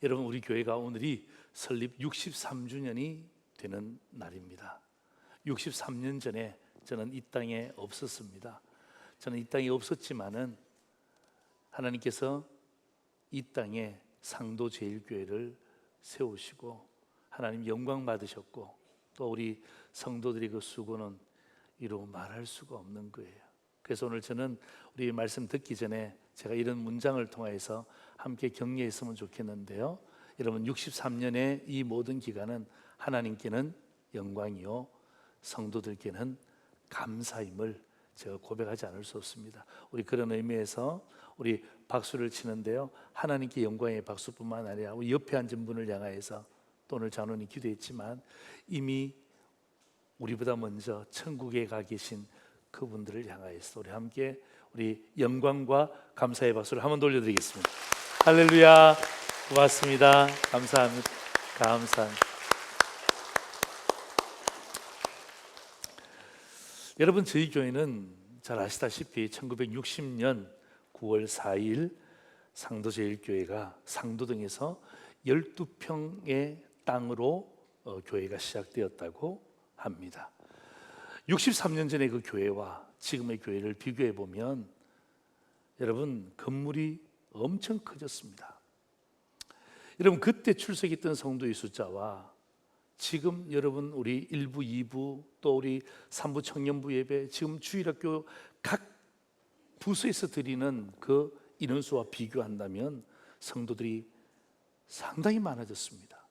여러분, 우리 교회가 오늘이 설립 63주년이 되는 날입니다. 63년 전에 저는 이 땅에 없었습니다. 저는 이 땅에 없었지만은 하나님께서 이 땅에 상도제일교회를 세우시고 하나님 영광 받으셨고, 또 우리 성도들의 그 수고는 이루 말할 수가 없는 거예요. 그래서 오늘 저는 우리 말씀 듣기 전에 제가 이런 문장을 통해서 함께 격려했으면 좋겠는데요. 여러분, 63년의 이 모든 기간은 하나님께는 영광이요 성도들께는 감사임을 제가 고백하지 않을 수 없습니다. 우리 그런 의미에서 우리 박수를 치는데요, 하나님께 영광의 박수뿐만 아니라 우리 옆에 앉은 분을 향하여서, 또 오늘 장로님 기도했지만 이미 우리보다 먼저 천국에 가 계신 그분들을 향하여서 우리 함께 우리 영광과 감사의 박수를 한번 돌려드리겠습니다. 할렐루야. 고맙습니다. 감사합니다. 감사합니다. 여러분, 저희 교회는 잘 아시다시피 1960년 9월 4일 상도제일교회가 상도동에서 12평의 땅으로 교회가 시작되었다고 합니다. 63년 전의 그 교회와 지금의 교회를 비교해 보면 여러분, 건물이 엄청 커졌습니다. 여러분, 그때 출석했던 성도의 숫자와 지금 여러분 우리 1부, 2부, 또 우리 3부 청년부 예배, 지금 주일학교 각 부서에서 드리는 그 인원수와 비교한다면 성도들이 상당히 많아졌습니다.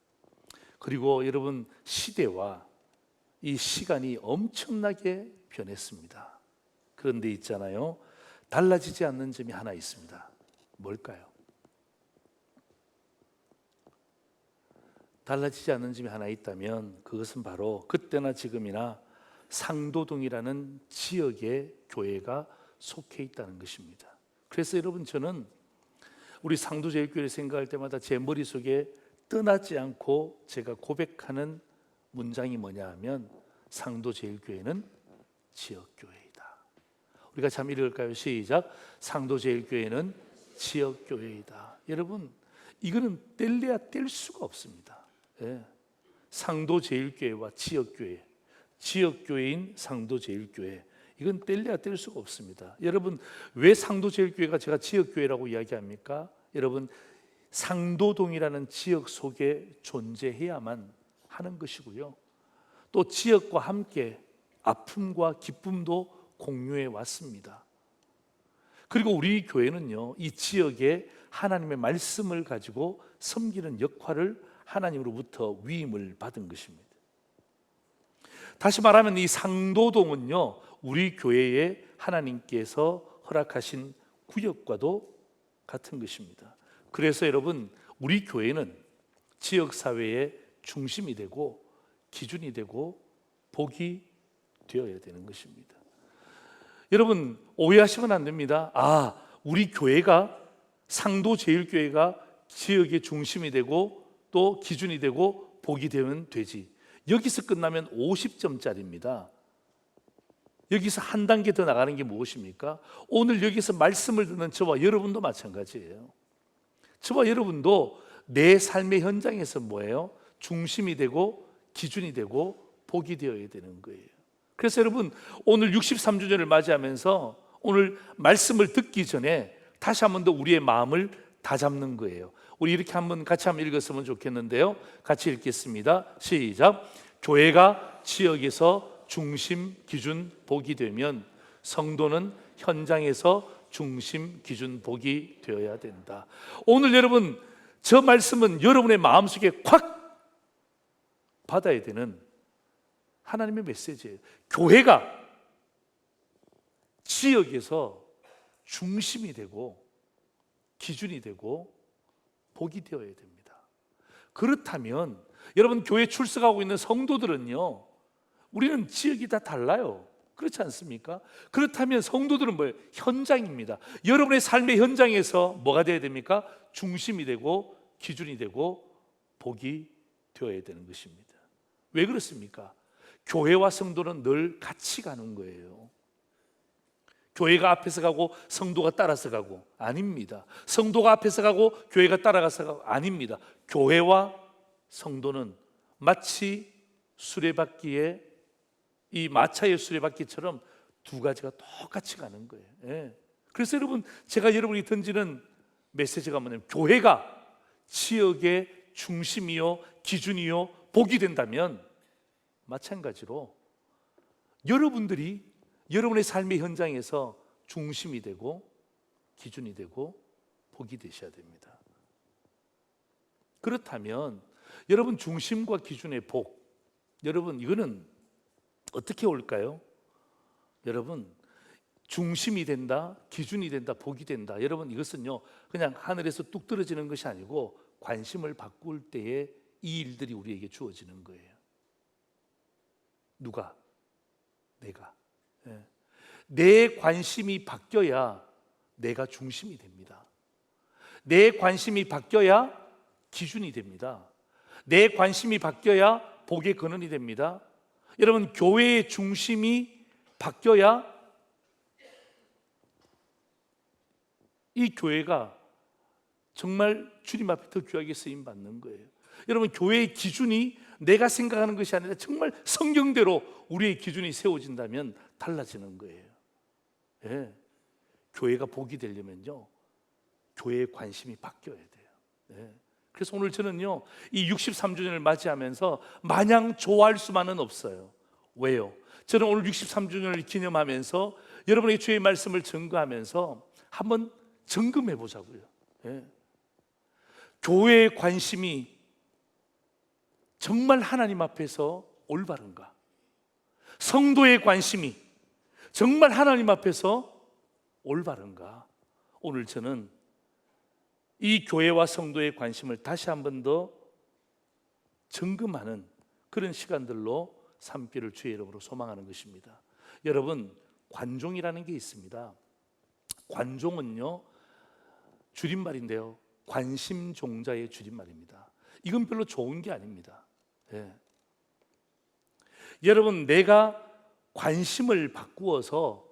그리고 여러분, 시대와 이 시간이 엄청나게 변했습니다. 그런데 있잖아요, 달라지지 않는 점이 하나 있습니다. 뭘까요? 달라지지 않는 점이 하나 있다면 그것은 바로 그때나 지금이나 상도동이라는 지역의 교회가 속해 있다는 것입니다. 그래서 여러분, 저는 우리 상도제일교회를 생각할 때마다 제 머릿속에 떠나지 않고 제가 고백하는 문장이 뭐냐 하면, 상도제일교회는 지역교회이다. 우리가 참 읽을까요? 시작. 상도제일교회는 지역교회이다. 여러분, 이거는 뗄래야 뗄 수가 없습니다. 예. 상도제일교회와 지역교회, 지역교회인 상도제일교회, 이건 뗄래야 뗄 수가 없습니다. 여러분, 왜 상도제일교회가 제가 지역교회라고 이야기합니까? 여러분, 상도동이라는 지역 속에 존재해야만 하는 것이고요, 또 지역과 함께 아픔과 기쁨도 공유해 왔습니다. 그리고 우리 교회는요, 이 지역에 하나님의 말씀을 가지고 섬기는 역할을 하나님으로부터 위임을 받은 것입니다. 다시 말하면 이 상도동은요, 우리 교회에 하나님께서 허락하신 구역과도 같은 것입니다. 그래서 여러분, 우리 교회는 지역사회의 중심이 되고 기준이 되고 복이 되어야 되는 것입니다. 여러분, 오해하시면 안 됩니다. 우리 교회가, 상도제일교회가 지역의 중심이 되고 또 기준이 되고 복이 되면 되지. 여기서 끝나면 50점짜리입니다. 여기서 한 단계 더 나가는 게 무엇입니까? 오늘 여기서 말씀을 듣는 저와 여러분도 마찬가지예요. 저와 여러분도 내 삶의 현장에서 뭐예요? 중심이 되고 기준이 되고 복이 되어야 되는 거예요. 그래서 여러분, 오늘 63주년을 맞이하면서 오늘 말씀을 듣기 전에 다시 한 번 더 우리의 마음을 다잡는 거예요. 우리 이렇게 같이 한번 읽었으면 좋겠는데요, 같이 읽겠습니다. 시작. 교회가 지역에서 중심, 기준, 복이 되면 성도는 현장에서 중심, 기준, 복이 되어야 된다. 오늘 여러분, 저 말씀은 여러분의 마음속에 콱 받아야 되는 하나님의 메시지예요. 교회가 지역에서 중심이 되고 기준이 되고 복이 되어야 됩니다. 그렇다면 여러분, 교회 출석하고 있는 성도들은요, 우리는 지역이 다 달라요. 그렇지 않습니까? 그렇다면 성도들은 뭐예요? 현장입니다. 여러분의 삶의 현장에서 뭐가 되어야 됩니까? 중심이 되고 기준이 되고 복이 되어야 되는 것입니다. 왜 그렇습니까? 교회와 성도는 늘 같이 가는 거예요. 교회가 앞에서 가고 성도가 따라서 가고 아닙니다. 성도가 앞에서 가고 교회가 따라가서 가고 아닙니다. 교회와 성도는 마치 수레바퀴에 이 마차의 수레바퀴처럼 두 가지가 똑같이 가는 거예요. 예. 그래서 여러분, 제가 여러분이 던지는 메시지가 뭐냐면, 교회가 지역의 중심이요 기준이요 복이 된다면, 마찬가지로 여러분들이 여러분의 삶의 현장에서 중심이 되고 기준이 되고 복이 되셔야 됩니다. 그렇다면 여러분 중심과 기준의 복, 여러분 이거는 어떻게 올까요? 여러분, 중심이 된다, 기준이 된다, 복이 된다. 여러분, 이것은요 그냥 하늘에서 뚝 떨어지는 것이 아니고 관심을 바꿀 때에 이 일들이 우리에게 주어지는 거예요. 누가? 내가. 예. 내 관심이 바뀌어야 내가 중심이 됩니다. 내 관심이 바뀌어야 기준이 됩니다. 내 관심이 바뀌어야 복의 근원이 됩니다. 여러분, 교회의 중심이 바뀌어야 이 교회가 정말 주님 앞에 더 귀하게 쓰임 받는 거예요. 여러분, 교회의 기준이 내가 생각하는 것이 아니라 정말 성경대로 우리의 기준이 세워진다면 달라지는 거예요. 예. 교회가 복이 되려면요 교회의 관심이 바뀌어야 돼요. 예. 그래서 오늘 저는요 이 63주년을 맞이하면서 마냥 좋아할 수만은 없어요. 왜요? 저는 오늘 63주년을 기념하면서 여러분의 주의 말씀을 증거하면서 한번 점검해 보자고요. 예. 교회의 관심이 정말 하나님 앞에서 올바른가? 성도의 관심이 정말 하나님 앞에서 올바른가? 오늘 저는 이 교회와 성도의 관심을 다시 한 번 더 점검하는 그런 시간들로 삼기를 주의 이름으로 소망하는 것입니다. 여러분, 관종이라는 게 있습니다. 관종은요 줄임말인데요, 관심종자의 줄임말입니다. 이건 별로 좋은 게 아닙니다. 예. 여러분, 내가 관심을 바꾸어서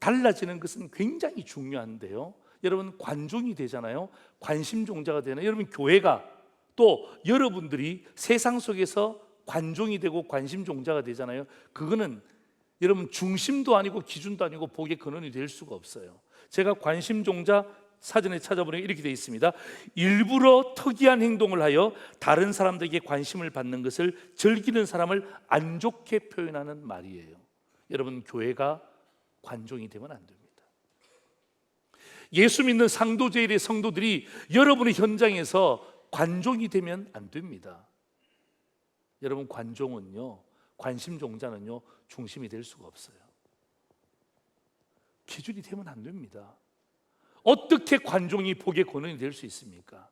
달라지는 것은 굉장히 중요한데요, 여러분 관종이 되잖아요. 관심종자가 되는 여러분, 교회가 또 여러분들이 세상 속에서 관종이 되고 관심종자가 되잖아요. 그거는 여러분 중심도 아니고 기준도 아니고 복의 근원이 될 수가 없어요. 제가 관심종자 사전에 찾아보니까 이렇게 되어 있습니다. 일부러 특이한 행동을 하여 다른 사람들에게 관심을 받는 것을 즐기는 사람을 안 좋게 표현하는 말이에요. 여러분, 교회가 관종이 되면 안 됩니다. 예수 믿는 상도제일의 성도들이 여러분의 현장에서 관종이 되면 안 됩니다. 여러분, 관종은요, 관심종자는요 중심이 될 수가 없어요. 기준이 되면 안 됩니다. 어떻게 관종이 복의 근원이 될 수 있습니까?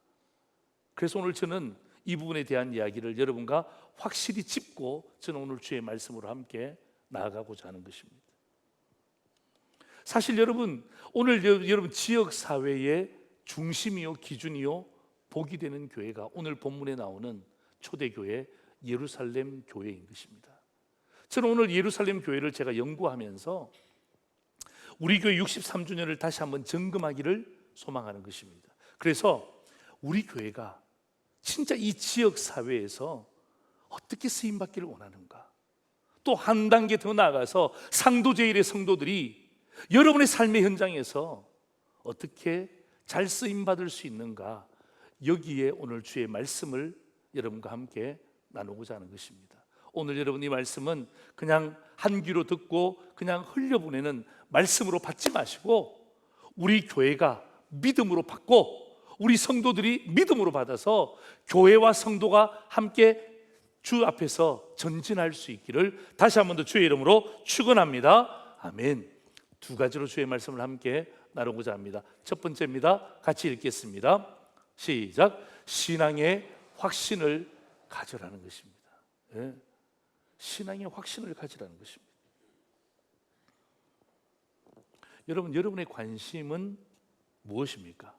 그래서 오늘 저는 이 부분에 대한 이야기를 여러분과 확실히 짚고 저는 오늘 주의 말씀으로 함께 나아가고자 하는 것입니다. 사실 여러분, 오늘 여러분 지역 사회의 중심이요 기준이요 복이 되는 교회가 오늘 본문에 나오는 초대교회 예루살렘 교회인 것입니다. 저는 오늘 예루살렘 교회를 제가 연구하면서 우리 교회 63주년을 다시 한번 점검하기를 소망하는 것입니다. 그래서 우리 교회가 진짜 이 지역 사회에서 어떻게 쓰임 받기를 원하는가, 또 한 단계 더 나아가서 상도제일의 성도들이 여러분의 삶의 현장에서 어떻게 잘 쓰임 받을 수 있는가, 여기에 오늘 주의 말씀을 여러분과 함께 나누고자 하는 것입니다. 오늘 여러분, 이 말씀은 그냥 한 귀로 듣고 그냥 흘려보내는 말씀으로 받지 마시고 우리 교회가 믿음으로 받고 우리 성도들이 믿음으로 받아서 교회와 성도가 함께 주 앞에서 전진할 수 있기를 다시 한 번 더 주의 이름으로 축원합니다. 아멘. 두 가지로 주의 말씀을 함께 나누고자 합니다. 첫 번째입니다. 같이 읽겠습니다. 시작. 신앙의 확신을 가져라는 것입니다. 예. 신앙의 확신을 가지라는 것입니다. 여러분, 여러분의 관심은 무엇입니까?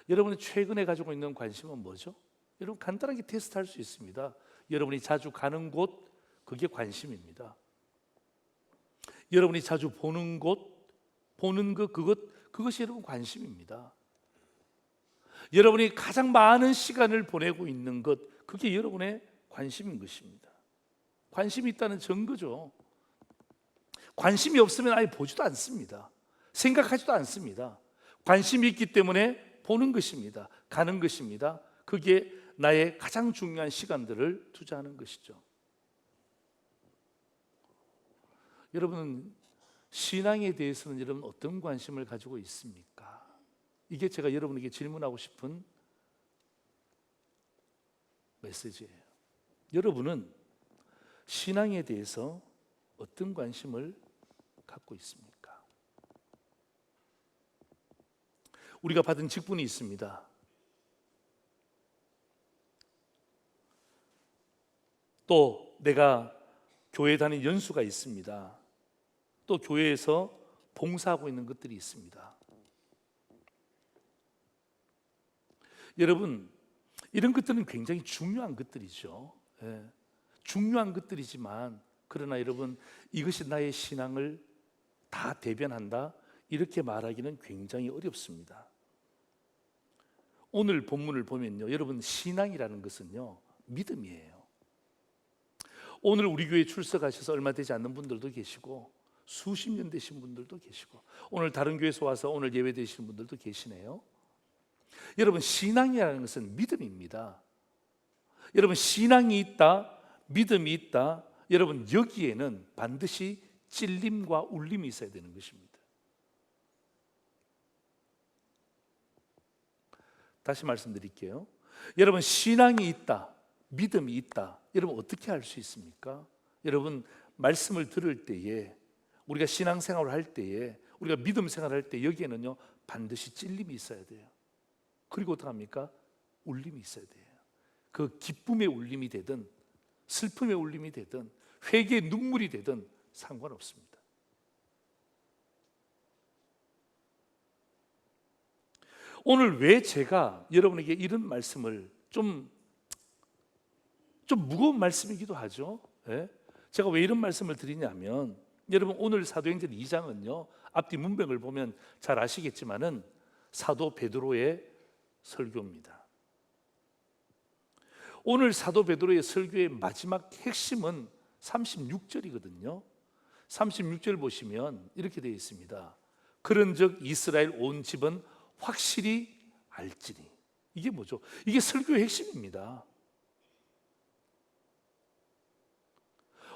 여러분이 최근에 가지고 있는 관심은 뭐죠? 여러분, 간단하게 테스트할 수 있습니다. 여러분이 자주 가는 곳, 그게 관심입니다. 여러분이 자주 보는 곳, 보는 그것이 여러분 관심입니다. 여러분이 가장 많은 시간을 보내고 있는 것, 그게 여러분의 관심인 것입니다. 관심이 있다는 증거죠. 관심이 없으면 아예 보지도 않습니다. 생각하지도 않습니다. 관심이 있기 때문에 보는 것입니다. 가는 것입니다. 그게 나의 가장 중요한 시간들을 투자하는 것이죠. 여러분은 신앙에 대해서는 여러분 어떤 관심을 가지고 있습니까? 이게 제가 여러분에게 질문하고 싶은 메시지예요. 여러분은 신앙에 대해서 어떤 관심을 갖고 있습니까? 우리가 받은 직분이 있습니다. 또 내가 교회 다니는 연수가 있습니다. 또 교회에서 봉사하고 있는 것들이 있습니다. 여러분, 이런 것들은 굉장히 중요한 것들이죠. 중요한 것들이지만 그러나 여러분, 이것이 나의 신앙을 다 대변한다, 이렇게 말하기는 굉장히 어렵습니다. 오늘 본문을 보면요, 여러분, 신앙이라는 것은요 믿음이에요. 오늘 우리 교회에 출석하셔서 얼마 되지 않는 분들도 계시고 수십 년 되신 분들도 계시고 오늘 다른 교회에서 와서 오늘 예배 되시는 분들도 계시네요. 여러분, 신앙이라는 것은 믿음입니다. 여러분, 신앙이 있다, 믿음이 있다, 여러분 여기에는 반드시 찔림과 울림이 있어야 되는 것입니다. 다시 말씀드릴게요. 여러분, 신앙이 있다, 믿음이 있다, 여러분 어떻게 할 수 있습니까? 여러분, 말씀을 들을 때에, 우리가 신앙생활을 할 때에, 우리가 믿음 생활을 할 때 여기에는요 반드시 찔림이 있어야 돼요. 그리고 어떻게 합니까? 울림이 있어야 돼요. 그 기쁨의 울림이 되든 슬픔의 울림이 되든 회개의 눈물이 되든 상관없습니다. 오늘 왜 제가 여러분에게 이런 말씀을 좀 무거운 말씀이기도 하죠. 제가 왜 이런 말씀을 드리냐면, 여러분 오늘 사도행전 2장은요 앞뒤 문맥을 보면 잘 아시겠지만은 사도 베드로의 설교입니다. 오늘 사도 베드로의 설교의 마지막 핵심은 36절이거든요. 36절 보시면 이렇게 되어 있습니다. 그런즉 이스라엘 온 집은 확실히 알지니. 이게 뭐죠? 이게 설교의 핵심입니다.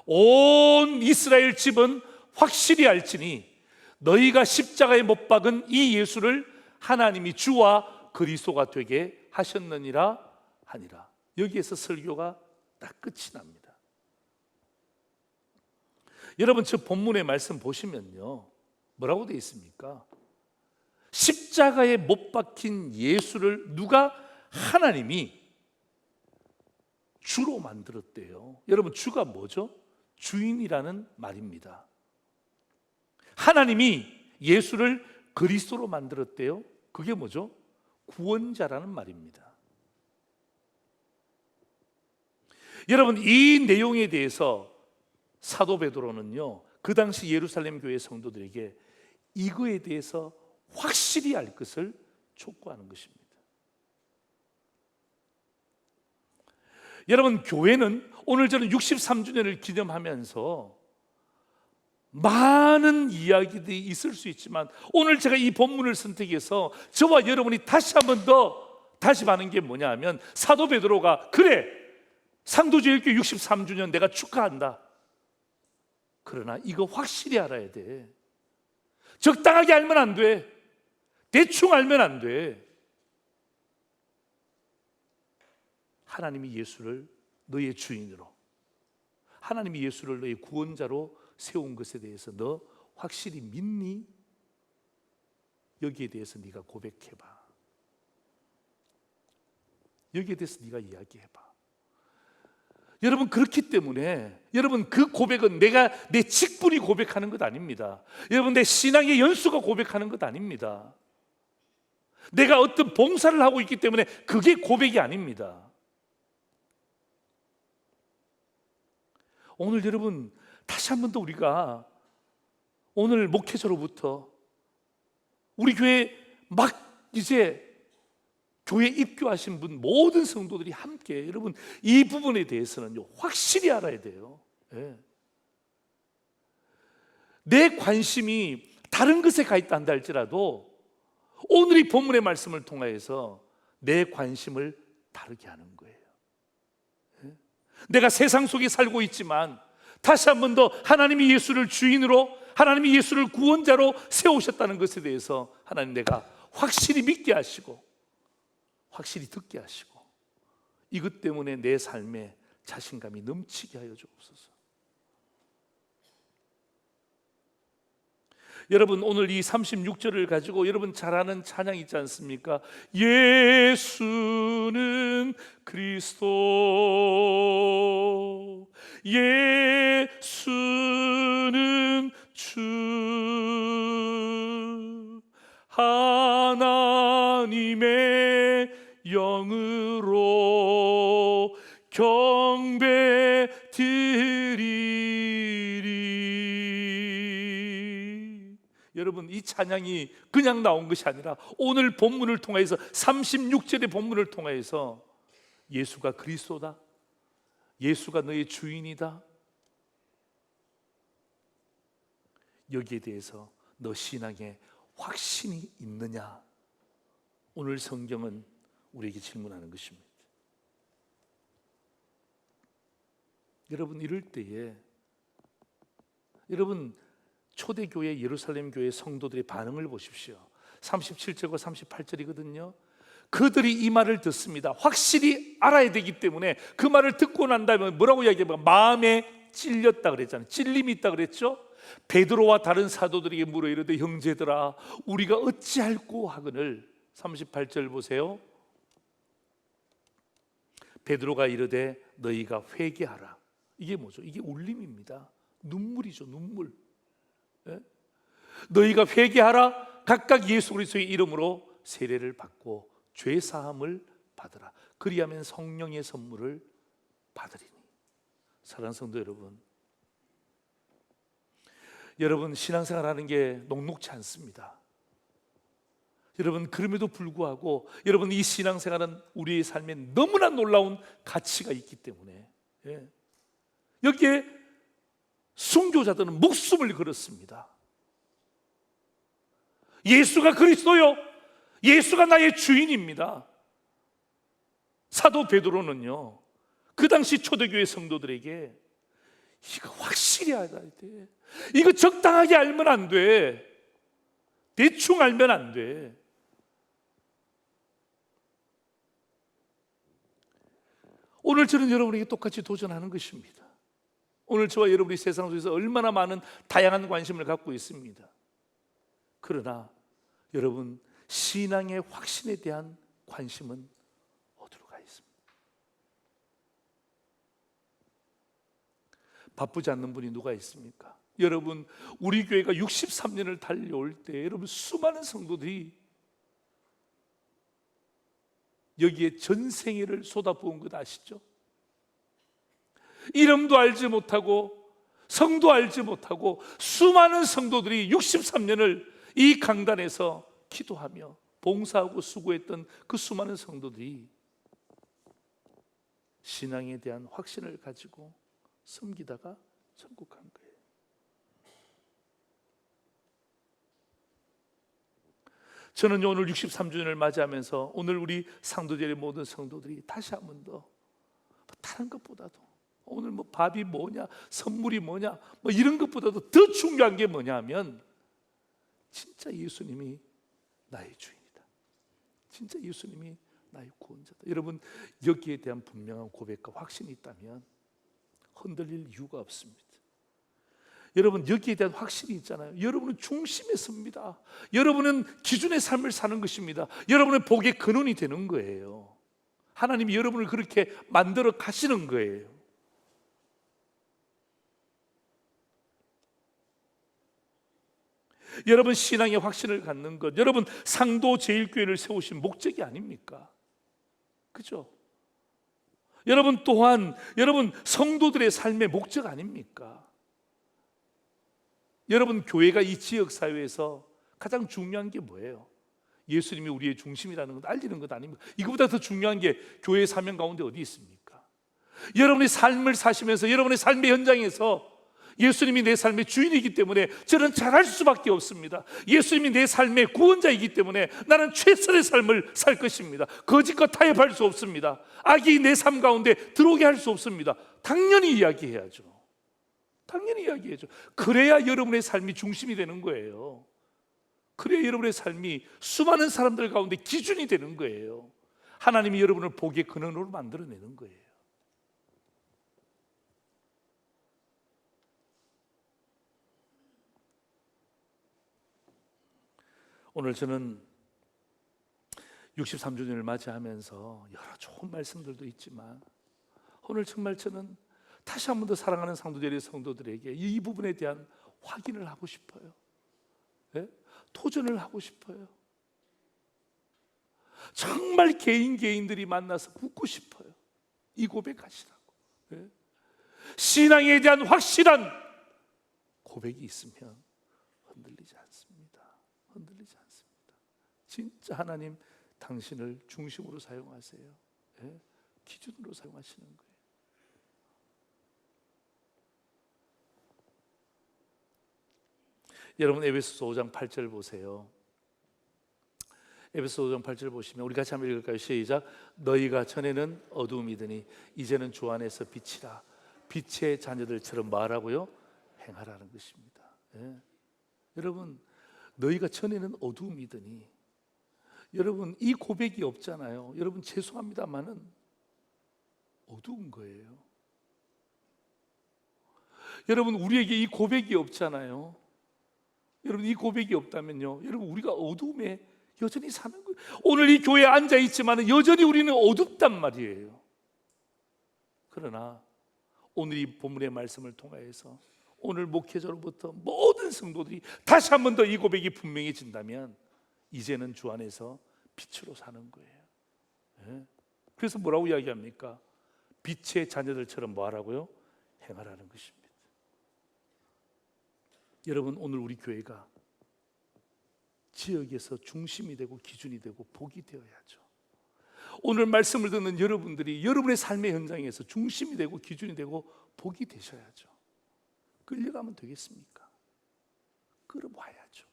온 이스라엘 집은 확실히 알지니 너희가 십자가에 못 박은 이 예수를 하나님이 주와 그리스도가 되게 하셨느니라 하니라. 여기에서 설교가 딱 끝이 납니다. 여러분, 저 본문의 말씀 보시면요 뭐라고 되어 있습니까? 십자가에 못 박힌 예수를 누가? 하나님이 주로 만들었대요. 여러분, 주가 뭐죠? 주인이라는 말입니다. 하나님이 예수를 그리스도로 만들었대요. 그게 뭐죠? 구원자라는 말입니다. 여러분, 이 내용에 대해서 사도 베드로는요 그 당시 예루살렘 교회 성도들에게 이거에 대해서 확실히 알 것을 촉구하는 것입니다. 여러분, 교회는 오늘 저는 63주년을 기념하면서 많은 이야기들이 있을 수 있지만 오늘 제가 이 본문을 선택해서 저와 여러분이 다시 한번 더 다짐하는 게 뭐냐 하면, 사도 베드로가 그래 상도제일교 63주년 내가 축하한다. 그러나 이거 확실히 알아야 돼. 적당하게 알면 안 돼. 대충 알면 안 돼. 하나님이 예수를 너의 주인으로, 하나님이 예수를 너의 구원자로 세운 것에 대해서 너 확실히 믿니? 여기에 대해서 네가 고백해봐. 여기에 대해서 네가 이야기해봐. 여러분, 그렇기 때문에 여러분 그 고백은 내가 내 직분이 고백하는 것 아닙니다. 여러분, 내 신앙의 연수가 고백하는 것 아닙니다. 내가 어떤 봉사를 하고 있기 때문에 그게 고백이 아닙니다. 오늘 여러분 다시 한 번 더 우리가 오늘 목회자로부터 우리 교회 막 이제 교회 입교하신 분 모든 성도들이 함께 여러분 이 부분에 대해서는요 확실히 알아야 돼요. 예. 내 관심이 다른 것에 가 있다 한다 할지라도 오늘 이 본문의 말씀을 통하여서 내 관심을 다르게 하는 거예요. 예. 내가 세상 속에 살고 있지만 다시 한 번 더 하나님이 예수를 주인으로, 하나님이 예수를 구원자로 세우셨다는 것에 대해서 하나님 내가 확실히 믿게 하시고 확실히 듣게 하시고 이것 때문에 내 삶에 자신감이 넘치게 하여 주옵소서. 여러분 오늘 이 36절을 가지고 여러분 잘 아는 찬양 있지 않습니까? 예수는 그리스도, 예수는 주, 하나님의 영으로 경배 드리리. 여러분 이 찬양이 그냥 나온 것이 아니라 오늘 본문을 통해서 36절의 본문을 통해서 예수가 그리스도다, 예수가 너의 주인이다, 여기에 대해서 너 신앙에 확신이 있느냐, 오늘 성경은 우리에게 질문하는 것입니다. 여러분 이럴 때에 여러분 초대교회 예루살렘 교회 성도들의 반응을 보십시오. 37절과 38절이거든요. 그들이 이 말을 듣습니다. 확실히 알아야 되기 때문에 그 말을 듣고 난 다음에 뭐라고 이야기해요? 마음에 찔렸다 그랬잖아요. 찔림이 있다 그랬죠. 베드로와 다른 사도들에게 물어 이르되 형제들아 우리가 어찌할꼬 하거늘. 38절 보세요. 베드로가 이르되 너희가 회개하라. 이게 뭐죠? 이게 울림입니다. 눈물이죠. 눈물. 예? 너희가 회개하라. 각각 예수 그리스도의 이름으로 세례를 받고 죄 사함을 받으라. 그리하면 성령의 선물을 받으리니. 사랑하는 성도 여러분 신앙생활하는 게 녹록지 않습니다. 여러분 그럼에도 불구하고 여러분 이 신앙생활은 우리의 삶에 너무나 놀라운 가치가 있기 때문에 여기에 순교자들은 목숨을 걸었습니다. 예수가 그리스도요, 예수가 나의 주인입니다. 사도 베드로는요 그 당시 초대교회 성도들에게 이거 확실히 알아야 돼. 이거 적당하게 알면 안 돼. 대충 알면 안 돼. 오늘 저는 여러분에게 똑같이 도전하는 것입니다. 오늘 저와 여러분이 세상 속에서 얼마나 많은 다양한 관심을 갖고 있습니다. 그러나 여러분 신앙의 확신에 대한 관심은 어디로 가 있습니까? 바쁘지 않는 분이 누가 있습니까? 여러분 우리 교회가 63년을 달려올 때 여러분 수많은 성도들이 여기에 전생애를 쏟아부은 것 아시죠? 이름도 알지 못하고 성도 알지 못하고 수많은 성도들이 63년을 이 강단에서 기도하며 봉사하고 수고했던 그 수많은 성도들이 신앙에 대한 확신을 가지고 섬기다가 천국 간 거예요. 저는 오늘 63주년을 맞이하면서 오늘 우리 상도제의 모든 성도들이 다시 한 번 더 다른 것보다도 오늘 뭐 밥이 뭐냐, 선물이 뭐냐, 뭐 이런 것보다도 더 중요한 게 뭐냐 하면 진짜 예수님이 나의 주인이다. 진짜 예수님이 나의 구원자다. 여러분 여기에 대한 분명한 고백과 확신이 있다면 흔들릴 이유가 없습니다. 여러분 여기에 대한 확신이 있잖아요. 여러분은 중심에 섭니다. 여러분은 기준의 삶을 사는 것입니다. 여러분의 복의 근원이 되는 거예요. 하나님이 여러분을 그렇게 만들어 가시는 거예요. 여러분 신앙의 확신을 갖는 것, 여러분 상도 제일교회를 세우신 목적이 아닙니까? 그죠? 여러분 또한 여러분 성도들의 삶의 목적 아닙니까? 여러분, 교회가 이 지역 사회에서 가장 중요한 게 뭐예요? 예수님이 우리의 중심이라는 것 알리는 것 아닙니까? 이거보다 더 중요한 게 교회의 사명 가운데 어디 있습니까? 여러분의 삶을 사시면서 여러분의 삶의 현장에서 예수님이 내 삶의 주인이기 때문에 저는 잘할 수밖에 없습니다. 예수님이 내 삶의 구원자이기 때문에 나는 최선의 삶을 살 것입니다. 거짓과 타협할 수 없습니다. 악이 내 삶 가운데 들어오게 할 수 없습니다. 당연히 이야기해야죠. 당연히 이야기해야죠. 그래야 여러분의 삶이 중심이 되는 거예요. 그래야 여러분의 삶이 수많은 사람들 가운데 기준이 되는 거예요. 하나님이 여러분을 복의 근원으로 만들어내는 거예요. 오늘 저는 63주년을 맞이하면서 여러 좋은 말씀들도 있지만 오늘 정말 저는 다시 한 번 더 사랑하는 상도제리 성도들에게 이 부분에 대한 확인을 하고 싶어요. 네? 도전을 하고 싶어요. 정말 개인들이 만나서 묻고 싶어요. 이 고백하시라고. 네? 신앙에 대한 확실한 고백이 있으면 흔들리지 않습니다. 흔들리지 않습니다. 진짜 하나님 당신을 중심으로 사용하세요. 네? 기준으로 사용하시는 거예요. 여러분, 에베소서 5장 8절 보세요. 에베소서 5장 8절 보시면 우리 같이 한번 읽을까요? 시작. 너희가 전에는 어두움이더니 이제는 주 안에서 빛이라. 빛의 자녀들처럼 말하고요 행하라는 것입니다. 예. 여러분, 너희가 전에는 어두움이더니, 여러분 이 고백이 없잖아요. 여러분 죄송합니다만은 어두운 거예요. 여러분, 우리에게 이 고백이 없잖아요. 여러분, 이 고백이 없다면요, 여러분 우리가 어두움에 여전히 사는 거예요. 오늘 이 교회에 앉아 있지만 여전히 우리는 어둡단 말이에요. 그러나 오늘 이 본문의 말씀을 통하여서 오늘 목회자로부터 모든 성도들이 다시 한 번 더 이 고백이 분명해진다면 이제는 주 안에서 빛으로 사는 거예요. 네? 그래서 뭐라고 이야기합니까? 빛의 자녀들처럼 뭐 하라고요? 행하라는 것입니다. 여러분, 오늘 우리 교회가 지역에서 중심이 되고 기준이 되고 복이 되어야죠. 오늘 말씀을 듣는 여러분들이 여러분의 삶의 현장에서 중심이 되고 기준이 되고 복이 되셔야죠. 끌려가면 되겠습니까? 끌어와야죠.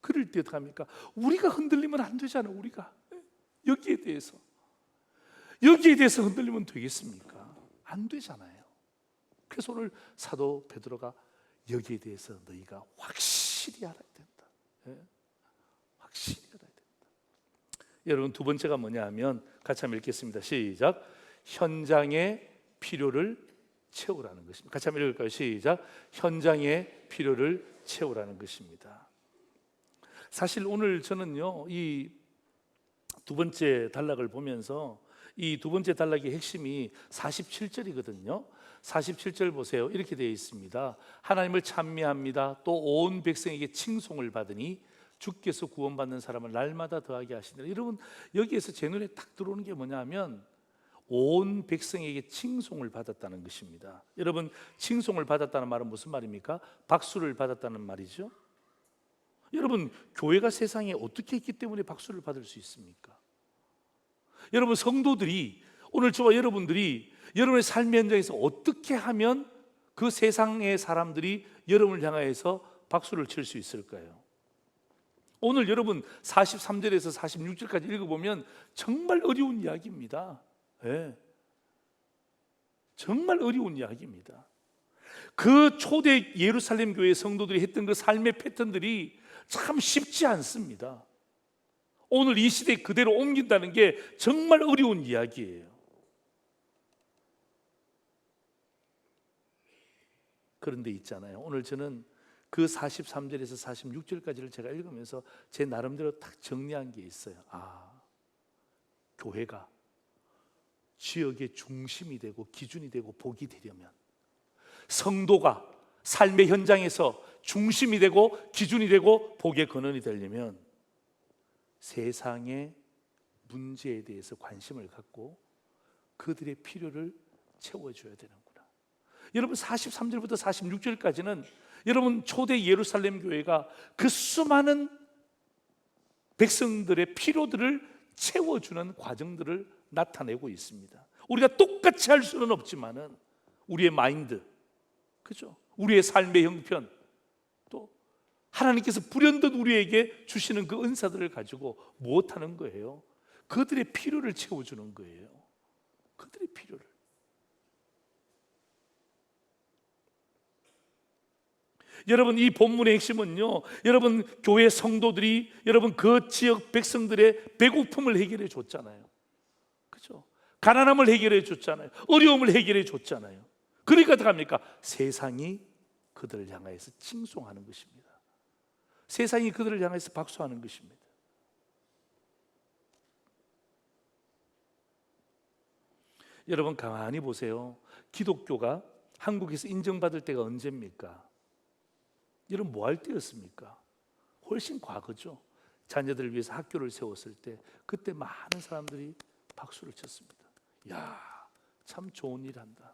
그럴 때 어떻게 합니까? 우리가 흔들리면 안 되잖아요. 우리가 여기에 대해서 흔들리면 되겠습니까? 안 되잖아요. 그래서 오늘 사도 베드로가 여기에 대해서 너희가 확실히 알아야 된다. 예? 확실히 알아야 된다. 여러분, 두 번째가 뭐냐 하면 같이 한번 읽겠습니다. 시작. 현장의 필요를 채우라는 것입니다. 같이 한번 읽을까요? 시작. 현장의 필요를 채우라는 것입니다. 사실 오늘 저는요, 이 두 번째 단락을 보면서 이 두 번째 단락의 핵심이 47절이거든요. 47절 보세요. 이렇게 되어 있습니다. 하나님을 찬미합니다. 또 온 백성에게 칭송을 받으니 주께서 구원받는 사람을 날마다 더하게 하시니라. 여러분, 여기에서 제 눈에 딱 들어오는 게 뭐냐 하면 온 백성에게 칭송을 받았다는 것입니다. 여러분, 칭송을 받았다는 말은 무슨 말입니까? 박수를 받았다는 말이죠. 여러분, 교회가 세상에 어떻게 있기 때문에 박수를 받을 수 있습니까? 여러분, 성도들이, 오늘 저와 여러분들이 여러분의 삶의 현장에서 어떻게 하면 그 세상의 사람들이 여러분을 향하여서 박수를 칠 수 있을까요? 오늘 여러분 43절에서 46절까지 읽어보면 정말 어려운 이야기입니다. 네. 정말 어려운 이야기입니다. 그 초대 예루살렘 교회 성도들이 했던 그 삶의 패턴들이 참 쉽지 않습니다. 오늘 이 시대에 그대로 옮긴다는 게 정말 어려운 이야기예요. 그런데 있잖아요, 오늘 저는 그 43절에서 46절까지를 제가 읽으면서 제 나름대로 딱 정리한 게 있어요. 교회가 지역의 중심이 되고 기준이 되고 복이 되려면, 성도가 삶의 현장에서 중심이 되고 기준이 되고 복의 근원이 되려면 세상의 문제에 대해서 관심을 갖고 그들의 필요를 채워줘야 되는구나. 여러분 43절부터 46절까지는 여러분 초대 예루살렘 교회가 그 수많은 백성들의 필요들을 채워주는 과정들을 나타내고 있습니다. 우리가 똑같이 할 수는 없지만은 우리의 마인드, 그죠? 우리의 삶의 형편, 또 하나님께서 불현듯 우리에게 주시는 그 은사들을 가지고 무엇하는 거예요? 그들의 필요를 채워주는 거예요. 그들의 필요를. 여러분, 이 본문의 핵심은요, 여러분 교회 성도들이 여러분 그 지역 백성들의 배고픔을 해결해 줬잖아요. 그죠? 가난함을 해결해 줬잖아요. 어려움을 해결해 줬잖아요. 그러니까 어떡합니까? 세상이 그들을 향하여서 칭송하는 것입니다. 세상이 그들을 향해서 박수하는 것입니다. 여러분 가만히 보세요. 기독교가 한국에서 인정받을 때가 언제입니까? 여러분 뭐 할 때였습니까? 훨씬 과거죠. 자녀들을 위해서 학교를 세웠을 때 그때 많은 사람들이 박수를 쳤습니다. 야, 참 좋은 일 한다.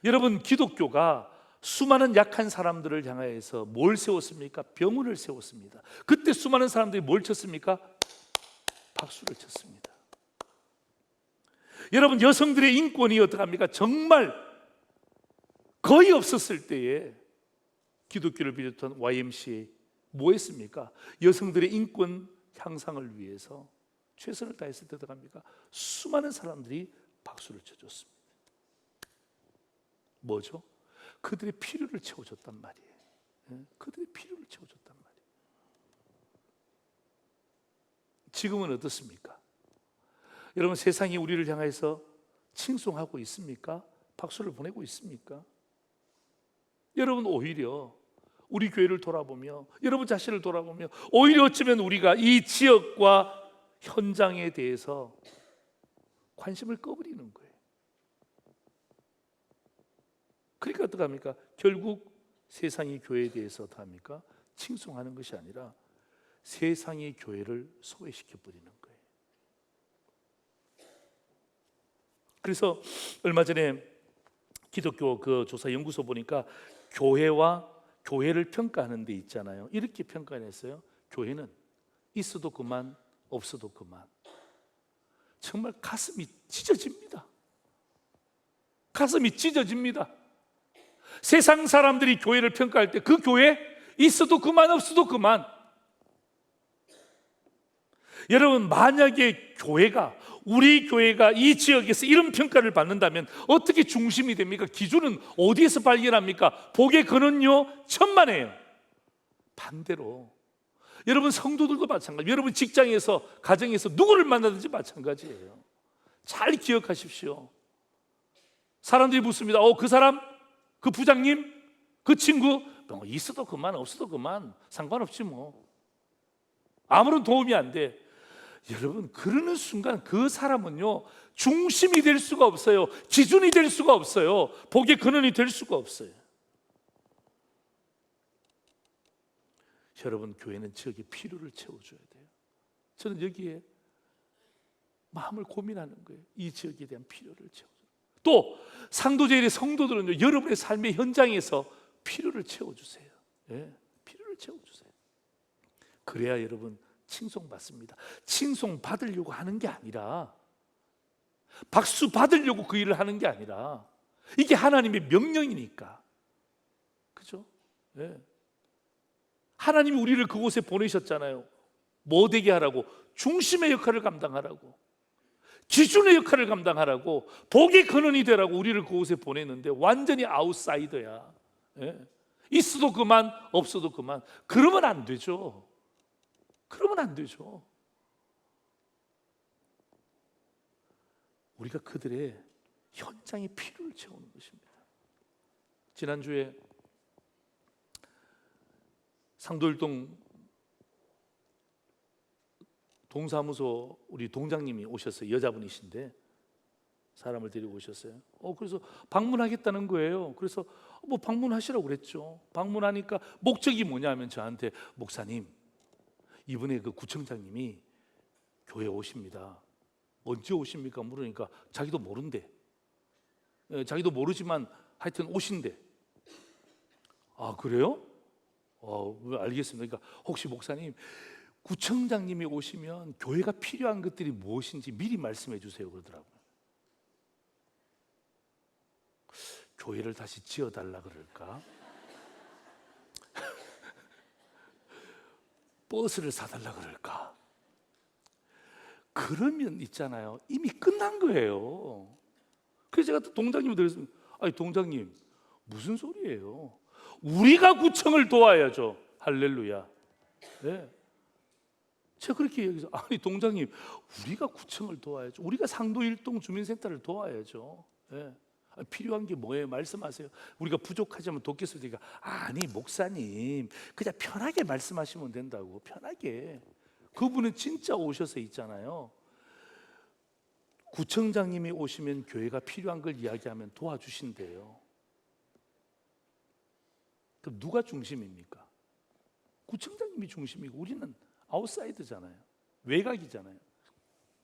여러분 기독교가 수많은 약한 사람들을 향하여서 뭘 세웠습니까? 병원을 세웠습니다. 그때 수많은 사람들이 뭘 쳤습니까? 박수를 쳤습니다. 여러분 여성들의 인권이 어떡합니까? 정말 거의 없었을 때에 기독교를 비롯한 YMCA 뭐 했습니까? 여성들의 인권 향상을 위해서 최선을 다했을 때 어떡합니까? 수많은 사람들이 박수를 쳐줬습니다. 뭐죠? 그들의 필요를 채워줬단 말이에요. 그들의 필요를 채워줬단 말이에요. 지금은 어떻습니까? 여러분 세상이 우리를 향해서 칭송하고 있습니까? 박수를 보내고 있습니까? 여러분 오히려 우리 교회를 돌아보며 여러분 자신을 돌아보며 오히려 어쩌면 우리가 이 지역과 현장에 대해서 관심을 꺼버리는 거예요. 그러니까 어떡합니까? 결국 세상이 교회에 대해서 어떡합니까? 칭송하는 것이 아니라 세상이 교회를 소외시켜버리는 거예요. 그래서 얼마 전에 기독교 그 조사 연구소 보니까 교회와 교회를 평가하는 데 있잖아요. 이렇게 평가했어요. 교회는 있어도 그만, 없어도 그만. 정말 가슴이 찢어집니다. 가슴이 찢어집니다. 세상 사람들이 교회를 평가할 때 그 교회 있어도 그만, 없어도 그만. 여러분 만약에 교회가 우리 교회가 이 지역에서 이런 평가를 받는다면 어떻게 중심이 됩니까? 기준은 어디에서 발견합니까? 복의 근원요 천만에요. 반대로 여러분 성도들도 마찬가지. 여러분 직장에서 가정에서 누구를 만나든지 마찬가지예요. 잘 기억하십시오. 사람들이 묻습니다. 그 사람, 그 부장님, 그 친구 뭐 있어도 그만, 없어도 그만, 상관없지 뭐. 아무런 도움이 안 돼. 여러분 그러는 순간 그 사람은요 중심이 될 수가 없어요. 기준이 될 수가 없어요. 복의 근원이 될 수가 없어요. 여러분 교회는 지역의 필요를 채워줘야 돼요. 저는 여기에 마음을 고민하는 거예요. 이 지역에 대한 필요를 채워줘요. 또 상도제일의 성도들은요 여러분의 삶의 현장에서 필요를 채워주세요. 예, 필요를 채워주세요. 그래야 여러분 칭송받습니다. 칭송받으려고 하는 게 아니라 박수 받으려고 그 일을 하는 게 아니라 이게 하나님의 명령이니까. 그죠? 네. 하나님이 우리를 그곳에 보내셨잖아요. 뭐 되게 하라고? 중심의 역할을 감당하라고, 기준의 역할을 감당하라고, 복의 근원이 되라고 우리를 그곳에 보냈는데 완전히 아웃사이더야. 네. 있어도 그만, 없어도 그만. 그러면 안 되죠. 그러면 안 되죠. 우리가 그들의 현장의 필요를 채우는 것입니다. 지난주에 상도일동 동사무소 우리 동장님이 오셨어요. 여자분이신데 사람을 데리고 오셨어요. 그래서 방문하겠다는 거예요. 그래서 뭐 방문하시라고 그랬죠. 방문하니까 목적이 뭐냐면 저한테 목사님 이번에 그 구청장님이 교회 오십니다. 언제 오십니까? 물으니까 자기도 모른대. 자기도 모르지만 하여튼 오신대. 아, 그래요? 알겠습니다. 그러니까 혹시 목사님, 구청장님이 오시면 교회가 필요한 것들이 무엇인지 미리 말씀해 주세요 그러더라고요. 교회를 다시 지어달라 그럴까? 버스를 사달라 그럴까? 그러면 있잖아요, 이미 끝난 거예요. 그래서 제가 또 동장님을 드렸습니다. 아니 동장님, 무슨 소리예요? 우리가 구청을 도와야죠. 할렐루야. 네. 제가 그렇게 얘기해서, 아니 동장님, 우리가 구청을 도와야죠. 우리가 상도 일동 주민센터를 도와야죠. 네. 필요한 게 뭐예요? 말씀하세요. 우리가 부족하지만 돕겠습니까? 아니 목사님, 그냥 편하게 말씀하시면 된다고. 편하게. 그분은 진짜 오셔서 있잖아요, 구청장님이 오시면 교회가 필요한 걸 이야기하면 도와주신대요. 그럼 누가 중심입니까? 구청장님이 중심이고 우리는 아웃사이드잖아요. 외곽이잖아요.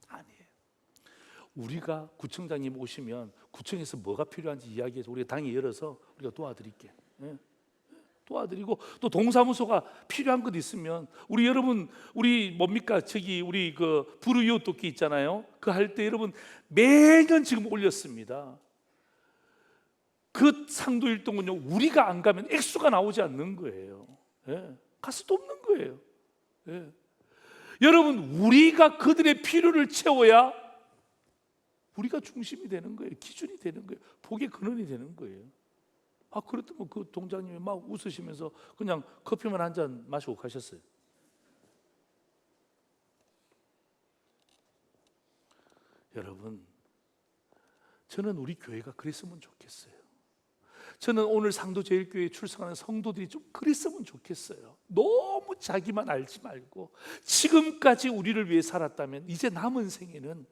아니에요. 우리가 구청장님 오시면 구청에서 뭐가 필요한지 이야기해서 우리가 당이 열어서 우리가 도와드릴게. 예. 도와드리고, 또 동사무소가 필요한 것 있으면 우리 여러분, 우리 뭡니까, 저기 우리 그 불우이웃 돕기 있잖아요. 그 할 때 여러분 매년 지금 올렸습니다. 그 상도 일동은요, 우리가 안 가면 액수가 나오지 않는 거예요. 예. 가서 돕는 거예요. 예. 여러분, 우리가 그들의 필요를 채워야 우리가 중심이 되는 거예요. 기준이 되는 거예요. 복의 근원이 되는 거예요. 아, 그렇다면 그 동장님이 막 웃으시면서 그냥 커피만 한 잔 마시고 가셨어요. 여러분, 저는 우리 교회가 그랬으면 좋겠어요. 저는 오늘 상도제일교회에 출석하는 성도들이 좀 그랬으면 좋겠어요. 너무 자기만 알지 말고 지금까지 우리를 위해 살았다면 이제 남은 생에는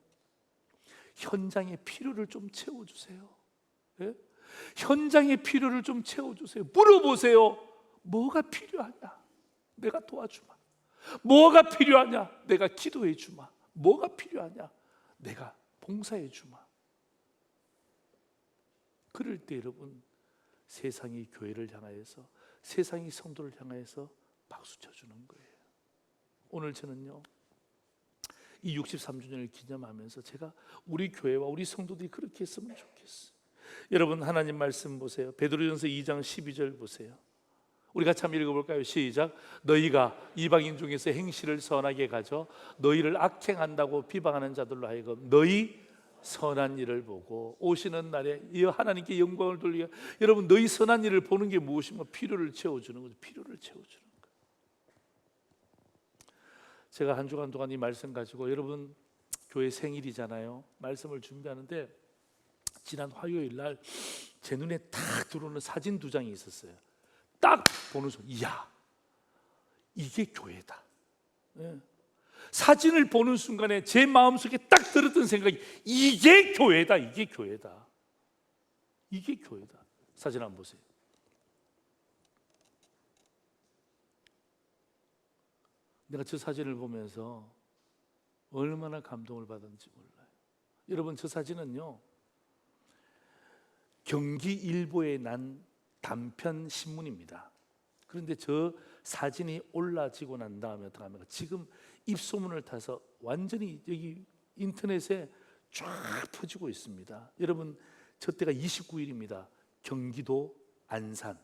현장의 필요를 좀 채워주세요. 예? 현장의 필요를 좀 채워주세요. 물어보세요. 뭐가 필요하냐? 내가 도와주마. 뭐가 필요하냐? 내가 기도해 주마. 뭐가 필요하냐? 내가 봉사해 주마. 그럴 때 여러분, 세상이 교회를 향하여서, 세상이 성도를 향하여서 박수 쳐주는 거예요. 오늘 저는요, 이 63주년을 기념하면서 제가 우리 교회와 우리 성도들이 그렇게 했으면 좋겠어요. 여러분, 하나님 말씀 보세요. 베드로전서 2장 12절 보세요. 우리 같이 한번 읽어볼까요? 시작. 너희가 이방인 중에서 행실을 선하게 가져 너희를 악행한다고 비방하는 자들로 하여금 너희 선한 일을 보고 오시는 날에 이 하나님께 영광을 돌리게. 여러분, 너희 선한 일을 보는 게 무엇인가? 필요를 채워주는 거죠. 필요를 채워주는 거. 제가 한 주간 동안 이 말씀 가지고, 여러분 교회 생일이잖아요. 말씀을 준비하는데 지난 화요일 날 제 눈에 딱 들어오는 사진 두 장이 있었어요. 딱 보는 순간, 이야, 이게 교회다. 예. 사진을 보는 순간에 제 마음속에 딱 들었던 생각이, 이게 교회다. 이게 교회다. 이게 교회다. 사진 한번 보세요. 내가 저 사진을 보면서 얼마나 감동을 받았는지 몰라요. 여러분, 저 사진은요, 경기일보에 난 단편 신문입니다. 그런데 저 사진이 올라지고 난 다음에 어떻게 합니까? 지금 입소문을 타서 완전히 여기 인터넷에 쫙 퍼지고 있습니다. 여러분, 저 때가 29일입니다. 경기도 안산.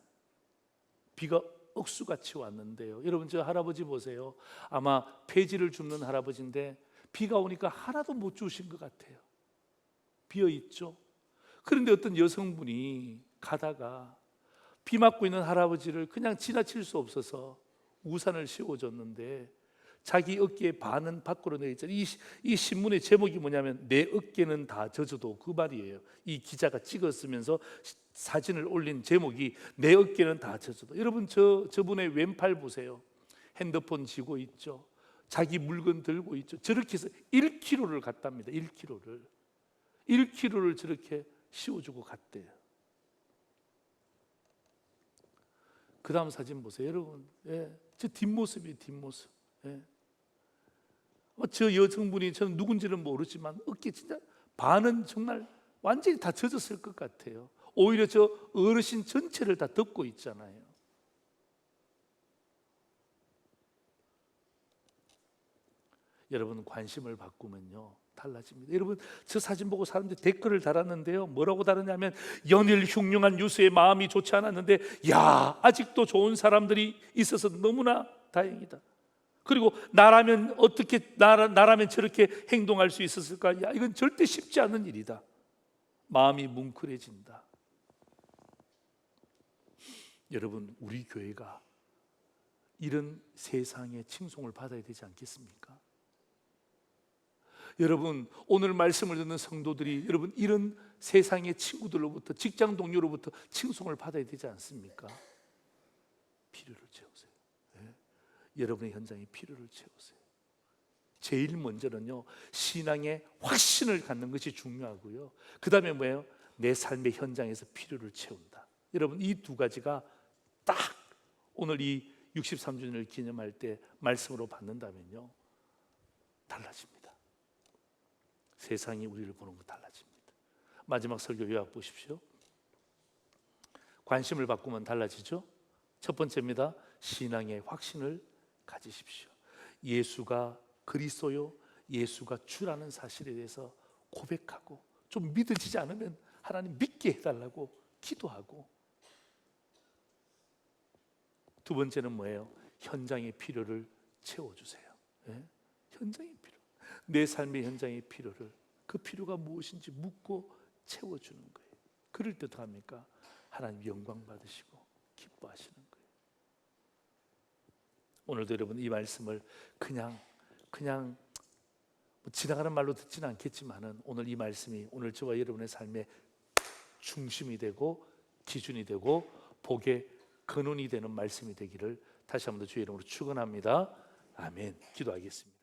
비가 억수같이 왔는데요. 여러분, 저 할아버지 보세요. 아마 폐지를 줍는 할아버지인데 비가 오니까 하나도 못 주신 것 같아요. 비어 있죠. 그런데 어떤 여성분이 가다가 비 맞고 있는 할아버지를 그냥 지나칠 수 없어서 우산을 씌워줬는데 자기 어깨에 반은 밖으로 내어 있잖아요. 이 신문의 제목이 뭐냐면 내 어깨는 다 젖어도, 그 말이에요. 이 기자가 찍었으면서 사진을 올린 제목이 내 어깨는 다 젖어도. 여러분, 저분의 왼팔 보세요. 핸드폰 쥐고 있죠. 자기 물건 들고 있죠. 저렇게 해서 1km를 갔답니다. 1km를 저렇게 씌워주고 갔대요. 그 다음 사진 보세요. 여러분, 예, 저 뒷모습이에요. 뒷모습. 예. 저 여성분이, 저는 누군지는 모르지만 어깨 진짜 반은 정말 완전히 다 젖었을 것 같아요. 오히려 저 어르신 전체를 다 덮고 있잖아요. 여러분, 관심을 바꾸면요 달라집니다. 여러분, 저 사진 보고 사람들이 댓글을 달았는데요, 뭐라고 달았냐면, 연일 흉흉한 뉴스에 마음이 좋지 않았는데 야, 아직도 좋은 사람들이 있어서 너무나 다행이다. 그리고 나라면 어떻게 나라면 저렇게 행동할 수 있었을까? 야, 이건 절대 쉽지 않은 일이다. 마음이 뭉클해진다. 여러분, 우리 교회가 이런 세상의 칭송을 받아야 되지 않겠습니까? 여러분, 오늘 말씀을 듣는 성도들이 여러분 이런 세상의 친구들로부터, 직장 동료로부터 칭송을 받아야 되지 않습니까? 필요를 채우세요. 네? 여러분의 현장에 필요를 채우세요. 제일 먼저는요, 신앙의 확신을 갖는 것이 중요하고요, 그 다음에 뭐예요? 내 삶의 현장에서 필요를 채운다. 여러분, 이 두 가지가 딱 오늘 이 63주년을 기념할 때 말씀으로 받는다면요 달라집니다. 세상이 우리를 보는 거 달라집니다. 마지막 설교 요약 보십시오. 관심을 바꾸면 달라지죠. 첫 번째입니다. 신앙의 확신을 가지십시오. 예수가 그리스도요, 예수가 주라는 사실에 대해서 고백하고, 좀 믿어지지 않으면 하나님 믿게 해달라고 기도하고, 두 번째는 뭐예요? 현장의 필요를 채워주세요. 네? 현장의 필요, 내 삶의 현장의 필요를, 그 필요가 무엇인지 묻고 채워주는 거예요. 그럴 때 더 합니까? 하나님 영광 받으시고 기뻐하시는 거예요. 오늘도 여러분 이 말씀을 그냥 지나가는 말로 듣지는 않겠지만은, 오늘 이 말씀이 오늘 저와 여러분의 삶의 중심이 되고 기준이 되고 복의 근원이 되는 말씀이 되기를 다시 한번 더 주의 이름으로 축원합니다. 아멘. 기도하겠습니다.